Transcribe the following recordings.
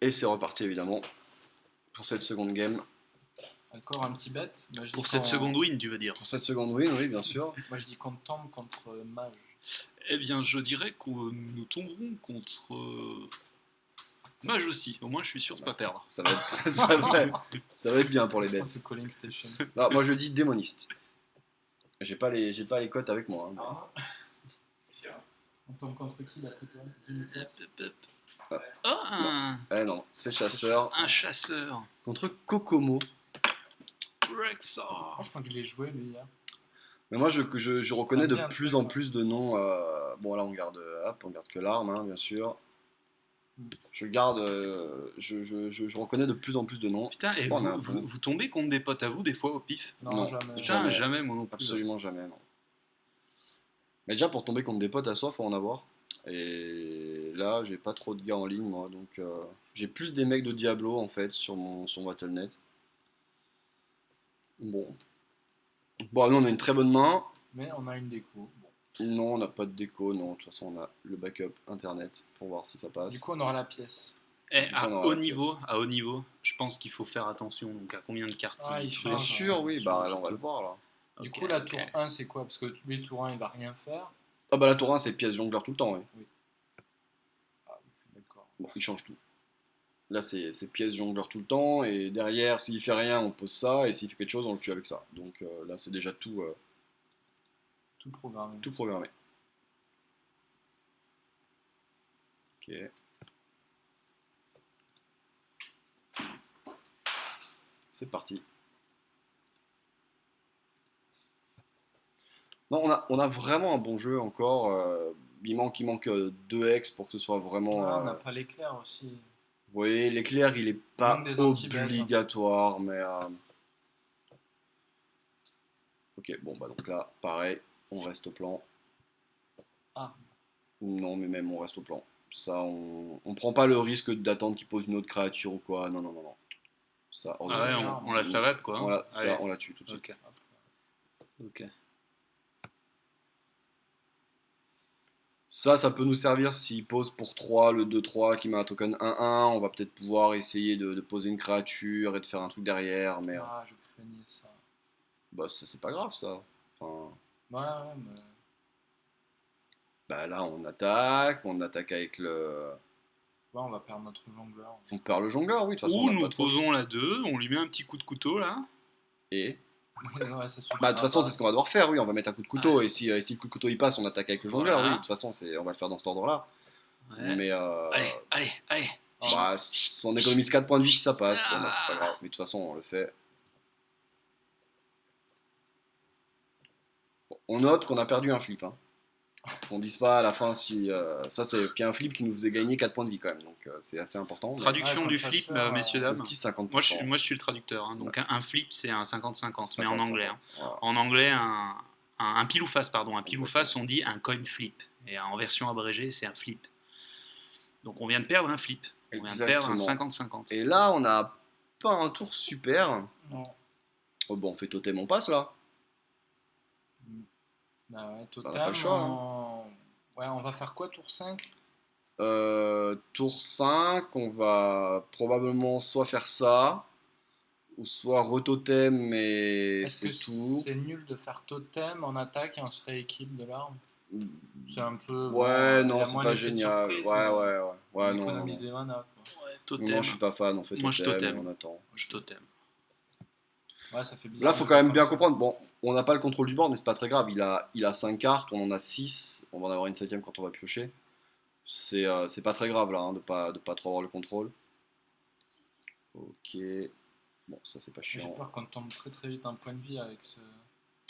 Et c'est reparti évidemment pour cette seconde game. Encore un petit bet. Moi, je dis Pour cette seconde win, tu veux dire. Pour cette seconde win, oui, bien sûr. Moi je dis qu'on tombe contre Mage. Eh bien, je dirais que nous tomberons contre Mage aussi. Au moins, je suis sûr de Bah, pas perdre. Ça va être, ça va être bien pour les bets. C'est Calling Station. Non, moi je dis démoniste. J'ai pas les cotes avec moi. Hein. On tombe contre qui d'après toi Ah, Eh non, c'est chasseur un chasseur. contre Kokomo. Rexor. Je crois que je l'ai joué lui hier. Mais moi je reconnais Ça me de dit un plus truc, en ouais. plus de noms. Bon là on garde que l'arme, hein, bien sûr. Je garde, je reconnais de plus en plus de noms. Putain, et Bon, on a un vous tombez contre des potes à vous des fois au pif? Non, Non. jamais. Putain, jamais moi non plus. Absolument jamais, non. Mais déjà pour tomber contre des potes à soi, faut en avoir. Et là, j'ai pas trop de gars en ligne, moi, donc j'ai plus des mecs de Diablo en fait sur sur Battle.net. Bon, nous on a une très bonne main. Mais on a une déco. Bon. Non, on n'a pas de déco, non. De toute façon, on a le backup internet pour voir si ça passe. Du coup, on aura la pièce. Eh, Du coup, à on aura haut la niveau, je pense qu'il faut faire attention. Donc à combien de cartes Ah, il il Bien change, sûr, oui, bah là on va tout. le voir là. Du Ok, coup, la ok. tour 1, c'est quoi? Parce que lui, tour 1, il va rien faire. Ah bah la tour 1 c'est pièce jongleur tout le temps, oui. Ah, je suis d'accord. Bon, il change tout. Là c'est pièce jongleur tout le temps, et derrière s'il fait rien on pose ça, et s'il fait quelque chose on le tue avec ça. Donc là c'est déjà tout Tout programmé. programmé. Ok. C'est parti. Non, on a vraiment un bon jeu encore. Il manque 2 hex pour que ce soit vraiment. Ah, on n'a pas l'éclair aussi. Vous voyez, l'éclair il est pas manque des anti-bêtes, obligatoire, mais. Ok, bon bah donc là, pareil, on reste au plan. Ah. Non, mais même on reste au plan. Ça, on prend pas le risque d'attendre qu'il pose une autre créature ou quoi. Non, non, non, non. Ça, hors de Ah ouais, question. on la savate quoi. Hein. On la tue tout de suite. Ok. Ok. Ça peut nous servir s'il pose pour 3 le 2-3 qui met un token 1-1. On va peut-être pouvoir essayer de poser une créature et de faire un truc derrière, mais Ah, je craignais ça. bah, ça c'est pas grave ça. Enfin, Ouais, mais. bah là on attaque avec le. Ouais, on va perdre notre jongleur. On perd le jongleur, oui, de toute façon. Ou on a nous pas trop... posons la 2, on lui met un petit coup de couteau là. Et Ouais, ça suffira bah, de toute façon, pas. c'est ce qu'on va devoir faire, oui. On va mettre un coup de couteau, et si le coup de couteau il passe, on attaque avec le jongleur, Voilà. oui. De toute façon, on va le faire dans cet ordre-là. Ouais. Mais Allez. bah, on économise 4 points de vie si ça passe. Bon, bah, c'est pas grave. Mais de toute façon, on le fait. Bon, on note qu'on a perdu un flip. Hein. Qu'on dise pas à la fin si. Ça, c'est puis un flip qui nous faisait gagner 4 points de vie quand même. Donc, c'est assez important. Mais... Traduction Ouais, du comme flip, chasseur, messieurs, Le dames. petit 50%. Moi, je suis le traducteur. Hein. Donc, un flip, c'est un 50-50, mais en 50, anglais. Hein. voilà. En anglais, un pile ou face, pardon. Un pile ou Exactement. face, on dit un coin flip. Et en version abrégée, c'est un flip. Donc, on vient de perdre un flip. On vient de perdre un Exactement. 50-50. Et là, on a pas un tour super. Non. Oh, bon, on fait totem, on passe là. Bah ouais, On totem. n'a pas le choix. Hein. Ouais, on va faire quoi, tour 5? Tour 5, on va probablement soit faire ça, ou soit retotem, mais Est-ce c'est que tout. c'est nul de faire totem en attaque et on se rééquipe de l'arme? C'est un peu. Ouais, bon, non, y a c'est moins pas l'effet de génial. surprise, Ouais, mais ouais, ouais. Ouais, on non, non, économise non. des mana, quoi. Ouais, Non, totem. non, je suis pas fan, on fait Moi, je totem, totem. on attend. Je totem. Ouais, ça fait bizarre. Là, faut de quand jouer même bien comme ça. comprendre. Bon, on n'a pas le contrôle du board, mais c'est pas très grave. Il a 5 cartes, on en a 6. On va en avoir une 7ème quand on va piocher. C'est pas très grave là, hein, de pas trop avoir le contrôle. Ok. Bon, ça c'est pas J'ai chiant. peur qu'on tombe très très vite en point de vie avec ce.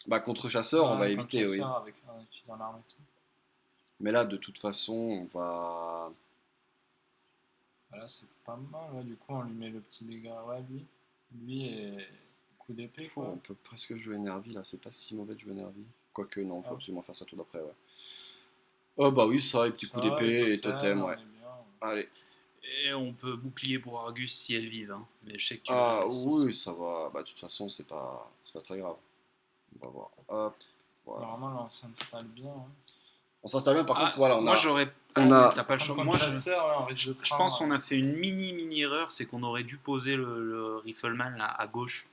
Bah, contre chasseur, on va Ouais, éviter, contre oui. chasseur avec, en utilisant l'arme et tout. Mais là, de toute façon, on va. Voilà, c'est pas mal. Ouais, du coup, on lui met le petit dégât. Ouais, lui et coup d'épée, Oh, quoi. on peut presque jouer Nervi là, c'est pas si mauvais de jouer Nervi. Quoique, non, faut Ah. absolument faire ça tout d'après, ouais. Oh, bah oui, ça, et petit coup Ça, d'épée et totem, on ouais. est bien. Allez. Et on peut bouclier pour Argus si elle vive. Hein. Mais je sais que tu Ah, l'as. oui, ça va. Bah, de toute façon, c'est pas très grave. On va voir. Hop, voilà. Normalement, là, on s'installe bien. Hein. On s'installe bien, par contre, voilà, moi j'aurais. on a- T'as pas le choix. Comme Moi, chasseur, ouais, on risque de je prendre, pense qu'on a fait une mini erreur, c'est qu'on aurait dû poser le Rifleman là à gauche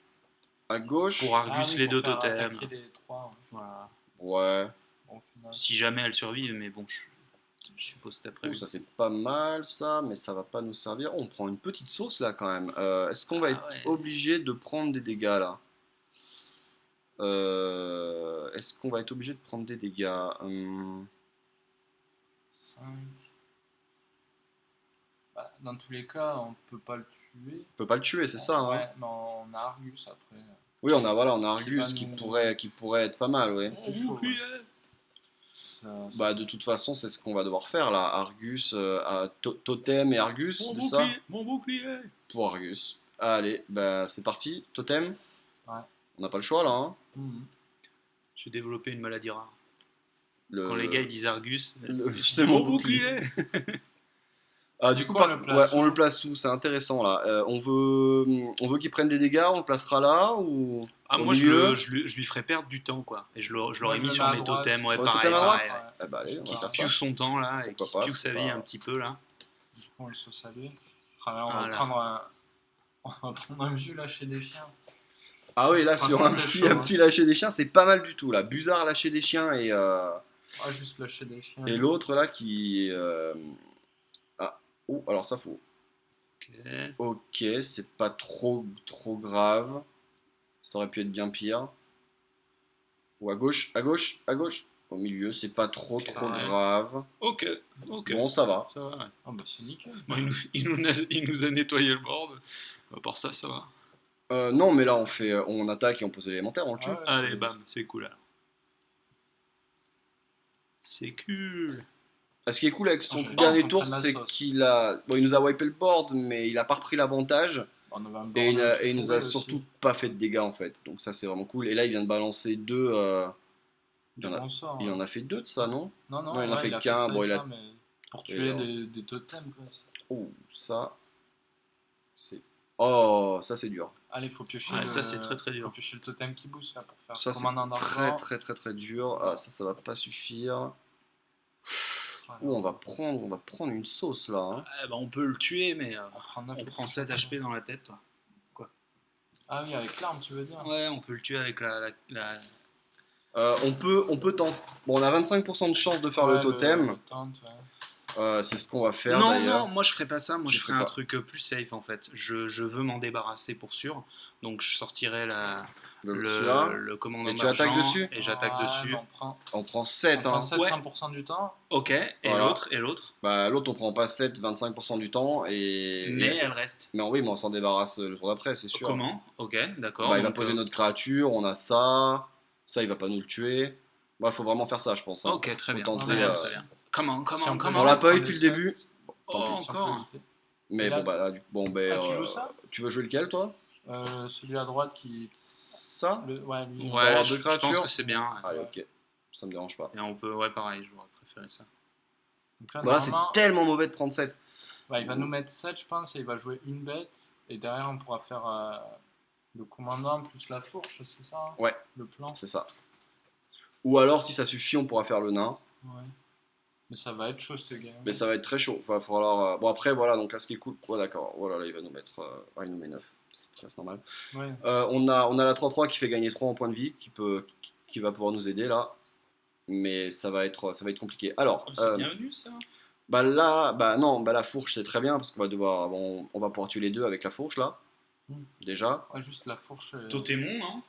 à gauche. pour Argus oui, les pour deux faire totems. attaquer les 3. Voilà. Ouais. Bon, au final. Si jamais elles survivent, mais bon, je suppose que t'as Ouh, prévu. ça c'est pas mal ça, mais ça va pas nous servir. On prend une petite sauce là quand même. Est-ce qu'on va Ah être ouais. obligé de prendre des dégâts là? Est-ce qu'on va être obligé de prendre des dégâts? 5. Bah, dans tous les cas, on peut pas le tuer. On peut pas le tuer, c'est ça, hein? Ouais, mais on a Argus après. Oui, on a Qui va Argus qui nous- pourrait être pas mal, ouais. C'est Mon chaud, bouclier. Bah de toute façon, c'est ce qu'on va devoir faire là. Argus, Totem et Argus, Mon c'est ça? bouclier, mon bouclier. Pour Argus. Allez, bah c'est parti. Totem. Ouais. On n'a pas le choix là, hein. Mhm. J'ai développé une maladie rare. Le- Quand les gars ils disent Argus, c'est mon bouclier. Ah, du coup, Pourquoi on le place on où le place où? C'est intéressant là. On veut qu'il prenne des dégâts, on le placera là ou Ah, au moi milieu? je lui ferais perdre du temps quoi. Et je Moi, l'aurais je mis le sur mets à mes droite. totems, ouais, Sur le pareil. totem à droite? ouais, ouais. Eh bah, allez, on Qui va se faire ça. pue son temps là et Pourquoi qui se pas, pue c'est sa vie pas- un petit peu là. Du coup, on le sauce à lui. Ah, on va Voilà. prendre un... on va prendre un vieux lâcher des chiens. Ah oui, là sur Franchement, c'est chaud, un hein. petit lâcher des chiens, c'est pas mal du tout là. Buzard lâcher des chiens Ah, juste lâcher des chiens. et l'autre là qui ah oh alors ça faut. Ok. Ok, c'est pas trop grave. Ça aurait pu être bien pire. Ou à gauche, à gauche, à gauche. Au milieu, c'est pas trop Ouais. grave. Ok. Bon, ça va. Ça va, ouais. Ah bah c'est nickel. Bon, il nous a nettoyé le board. À part ça, ça va. Non, mais là on attaque et on pose l'élémentaire, on le tue. Ah ouais, Allez, c'est- bam, c'est cool alors. C'est cool. Ce qui est cool avec son j'avais dernier pas tour, compris la c'est sauce. il nous a wipé le board, mais il a pas repris l'avantage. On avait un Et bordel il tout nous a pourri surtout aussi. pas fait de dégâts en fait. Donc ça c'est vraiment cool. Et là il vient de balancer deux. Il Des en a- bons sorts, Il hein. en a fait deux de ça, non? Non, Non, il en a ouais, fait il a qu'un, ça bon, et il a- ça, mais pour Et tuer alors des totems quoi. Oh, ça. C'est. Oh, ça c'est dur. Allez, faut piocher Ouais, le... ça, c'est très, très dur. Faut piocher le totem qui booste là pour faire Ça c'est commandant d'argent. très dur. Ah, ça va pas suffire. Voilà. Ouh, on va prendre une sauce là, hein. Eh ben, on peut le tuer, mais On prend 9 on prend 7 HP dans la tête, toi. Ah oui, avec l'arme, tu veux dire? Ouais, on peut le tuer avec la... On peut tenter. Bon, on a 25% de chance de faire Ouais, le totem. le taunt, ouais. C'est ce qu'on va faire Non, d'ailleurs. non, moi je ferais pas ça, moi Tu je ferais ferais un pas. truc plus safe en fait. Je veux m'en débarrasser pour sûr, donc je sortirai Celui-là. le commandant Et tu attaques d'argent dessus et j'attaque Ouais, dessus. mais on prend On prend 7, hein. 7 Ouais. 100% du temps. Ok, et Voilà. l'autre, Bah, l'autre on prend pas 7, 25% du temps. mais elle reste. Mais oui, mais on s'en débarrasse le tour d'après, c'est sûr. Comment? Ok, d'accord. Bah, il va donc, poser notre créature, on a ça. Ça, il va pas nous le tuer. Bah, faut vraiment faire ça, je pense, hein. Ok, très Faut bien, tenter, très bien, euh, très bien. Comment, Si on peut On l'a pas eu prendre depuis le les début. sept. Oh, Tant pis. Si on peut encore. éviter. Mais Et là- bon, bah là, Ah, tu joues ça? tu veux jouer lequel, toi? Celui à droite qui. Ça? Ouais, lui. va avoir Ouais, deux je pense créatures. que c'est bien. Allez, ok. Ça me dérange pas. Et on peut, ouais, pareil, j'aurais préféré ça. Donc là, Voilà, c'est normalement, tellement mauvais de prendre 7. il va nous mettre 7, je pense, et il va jouer une bête. Et derrière, on pourra faire le commandant plus la fourche, c'est ça? Hein, Ouais. Le plan. C'est ça. Ou alors, si ça suffit, on pourra faire le nain. Ouais. Mais ça va être chaud cette game. Mais ça va être très chaud. Va falloir. Bon, après, voilà, donc là, ce qui est cool. Ouais, d'accord. Voilà, là, il va nous mettre. Il nous met 9. C'est presque normal. Ouais. On a la 3-3 qui fait gagner 3 en points de vie, qui va pouvoir nous aider là. Mais ça va être compliqué. Alors, Oh, c'est bienvenu ça. bah là, bah non, bah la fourche c'est très bien parce qu'on va devoir, on va pouvoir tuer les deux avec la fourche là. Mm. Déjà. Ouais, juste la fourche. Totémon,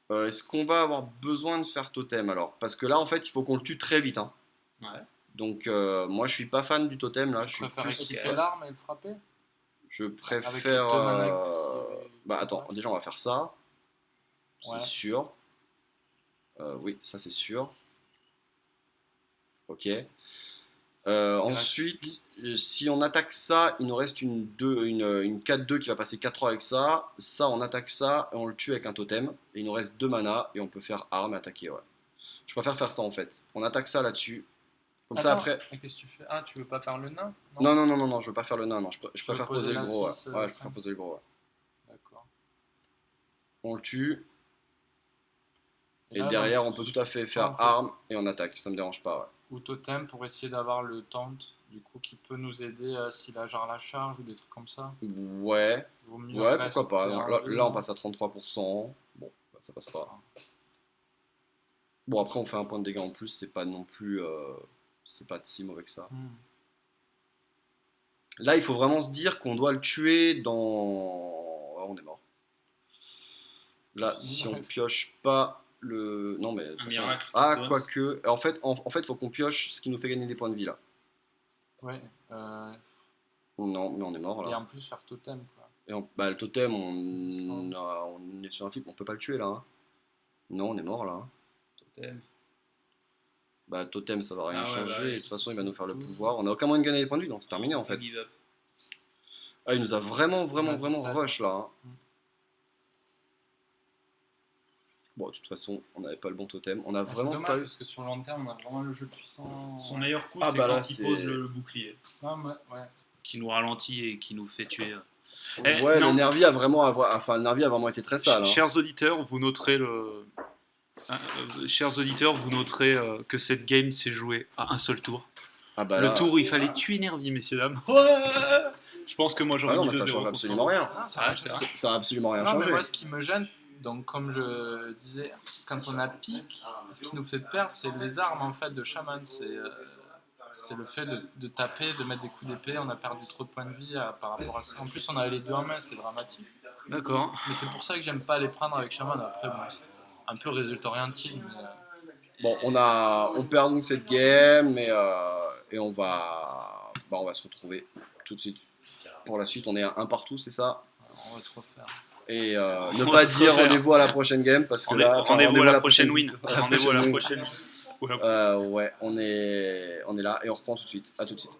non? Est-ce qu'on va avoir besoin de faire totem alors? Parce que là en fait il faut qu'on le tue très vite, hein. Ouais. Donc moi je suis pas fan du totem là. Je Je suis préfère plus- équiper l'arme et le frapper. Je Avec préfère. les deux manas qui- Bah attends, déjà on va faire ça. C'est Ouais. sûr. Oui, ça c'est sûr. Ok. Ensuite, si on attaque ça, il nous reste une 4-2 qui va passer 4-3 avec ça. Ça, on attaque ça et on le tue avec un totem. Et il nous reste 2 mana et on peut faire arme et attaquer. Ouais. Je préfère faire ça en fait. On attaque ça là-dessus. Comme ça Attends, après. et qu'est-ce que tu fais? Ah, tu veux pas faire le nain? Non, je veux pas faire le nain. Non, je veux préfère poser poser le la gros. Ouais. 6, Ouais, je 5. préfère poser le gros. Ouais. D'accord. On le tue. Et Et là, derrière, on donc, peut tout à fait faire en fait- arme et on attaque, ça me dérange pas. Ouais. ou totem pour essayer d'avoir le taunt, du coup, qui peut nous aider s'il a genre la charge ou des trucs comme ça. Ouais, Vaut mieux ouais, rester pourquoi pas. Donc en là, ville, là, on non. passe à 33%. Bon, bah, ça passe pas. Bon, après, on fait un point de dégâts en plus, c'est pas non plus. C'est pas si mauvais que ça. Hmm. Là, il faut vraiment se dire qu'on doit le tuer dans. Ouais, on est mort. Là, si on pioche pas le. Non, mais. de toute façon- miracle qui Ah, taunt. quoique. En fait, faut qu'on pioche ce qui nous fait gagner des points de vie là. Ouais. Non, mais on est mort Et là. en plus, faire totem, quoi. Bah, le totem, Distance. on est sur un flip, on peut pas le tuer là. Hein. Non, on est mort là. Hein. Totem. Bah, totem, ça va rien Ah ouais, changer. bah, Et de toute façon, il va nous faire le tout. pouvoir. On a aucun moyen de gagner des points de vie, donc c'est terminé en fait. Give up. Ah, il nous a vraiment On a dit ça, rush là. Hein. Mm. Bon, de toute façon, on n'avait pas le bon totem. On a C'est vraiment dommage pas eu. parce que sur le long terme, on a vraiment le jeu puissant. Son meilleur coup, Ah, c'est bah là, quand il c'est- pose le bouclier, Non, mais, ouais. qui nous ralentit et qui nous fait tuer. Ouais, le non. Nervi a vraiment, enfin, le Nervi a vraiment été très sale. Hein. Chers auditeurs, vous noterez chers auditeurs, vous noterez que cette game s'est jouée à un seul tour. Ah bah Le là- tour où il fallait tuer Nervi, messieurs dames. Ouais, je pense que moi Ah j'aurais non, mis mais ça 2-0 change contre absolument vous. rien. Non, ça Ah, va, c'est ça va. vrai. Ça a absolument rien Non, mais changé. moi, ce qui me gêne, donc comme je disais, quand on a pique, ce qui nous fait perdre, c'est les armes en fait de chaman. C'est le fait de taper, de mettre des coups d'épée. On a perdu trop de points de vie par rapport à ça. En plus, on avait les deux en main, c'était dramatique. D'accord. Mais c'est pour ça que j'aime pas les prendre avec chaman. Après, bon, c'est un peu résultat orienté. Mais, Bon, on perd donc cette game, et on va se retrouver tout de suite. Pour la suite, on est à un partout, c'est ça. on va se refaire. Et On ne va pas se dire refaire. rendez-vous à la prochaine game parce que là, enfin, Rendez-vous à la prochaine win. à la Rendez-vous à la win. prochaine win. Ouais, on est là et on reprend tout de suite. À tout de suite.